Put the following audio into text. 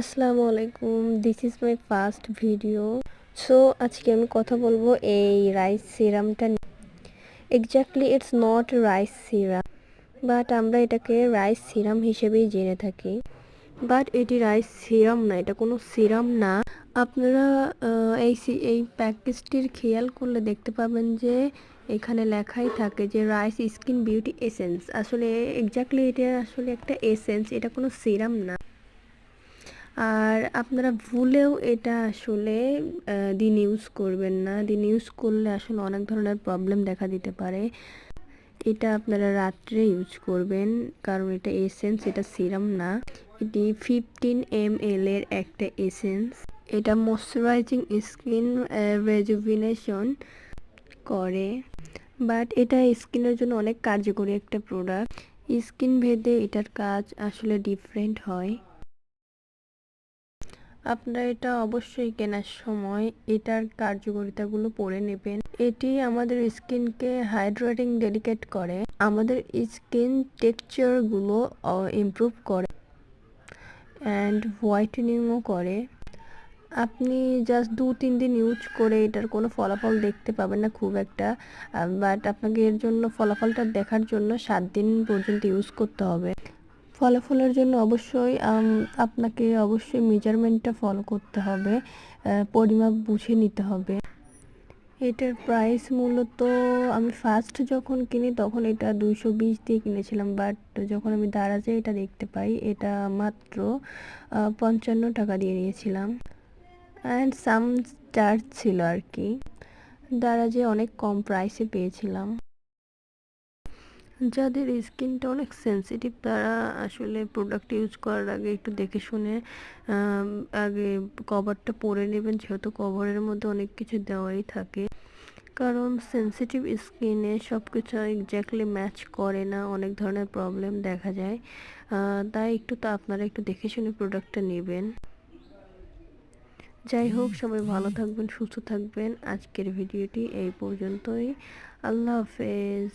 আসসালামু আলাইকুম, this is my first video. So আজকে আমি কথা বলবো এই রাইস সিরামটা নিয়ে। Exactly it's not rice serum, but আমরা এটাকে রাইস সিরাম হিসেবেই জেনে থাকি। বাট এটি রাইস সিরাম না, এটা কোনো সিরাম না। আপনারা এই প্যাকেজটির খেয়াল করলে দেখতে পাবেন যে এখানে লেখাই থাকে যে রাইস স্কিন বিউটি এসেন্স। আসলে এক্স্যাক্টলি এটা আসলে একটা এসেন্স, এটা কোনো সিরাম না। আর আপনারা ভুলেও এটা আসলে দিন ইউজ করবেন না। দিন ইউজ করলে আসলে অনেক ধরনের প্রবলেম দেখা দিতে পারে। এটা আপনারা রাত্রে ইউজ করবেন, কারণ এটা এসেন্স, এটা সিরাম না। এটি 15 ml এর একটা এসেন্স। এটা ময়শ্চারাইজিং স্কিন রেজুভিনেশন করে, বাট এটা স্কিনের জন্য অনেক কার্যকরী একটা প্রোডাক্ট। স্কিন ভেদে এটার কাজ আসলে ডিফারেন্ট হয়। আপনারা এটা অবশ্যই কেনার সময় এটার কার্যকারিতাগুলো পড়ে নেবেন। এটি আমাদের স্কিনকে হাইড্রেটিং ডেলিকেট করে, আমাদের স্কিন টেক্সচারগুলো ইমপ্রুভ করে অ্যান্ড হোয়াইটেনিংও করে। আপনি জাস্ট 2-3 দিন ইউজ করে এটার কোনো ফলাফল দেখতে পাবেন না খুব একটা, বাট আপনাকে এর জন্য ফলাফলটা দেখার জন্য 7 দিন পর্যন্ত ইউজ করতে হবে। ফলাফলের জন্য অবশ্যই আপনাকে অবশ্যই মেজারমেন্টটা ফলো করতে হবে, পরিমাপ বুঝে নিতে হবে। এটার প্রাইস মূলত আমি ফার্স্ট যখন কিনি তখন এটা 220 দিয়ে কিনেছিলাম, বাট যখন আমি দারাজে এটা দেখতে পাই এটা মাত্র 55 টাকা দিয়ে নিয়েছিলাম। অ্যান্ড সাম চার্জ ছিল আর কি, দারাজে অনেক কম প্রাইসে পেয়েছিলাম। যাদের স্কিনটা অনেক সেনসিটিভ তারা আসলে প্রোডাক্ট ইউজ করার আগে একটু দেখে শুনে আগে কভারটা পরে নেবেন, যেহেতু কভারের মধ্যে অনেক কিছু দেওয়াই থাকে। কারণ সেনসিটিভ স্কিনে সব কিছু এক্স্যাক্টলি ম্যাচ করে না, অনেক ধরনের প্রবলেম দেখা যায়। তাই আপনারা একটু দেখে শুনে প্রোডাক্টটা নেবেন। যাই হোক, সবাই ভালো থাকবেন, সুস্থ থাকবেন। আজকের ভিডিওটি এই পর্যন্তই। আল্লাহ হাফেজ।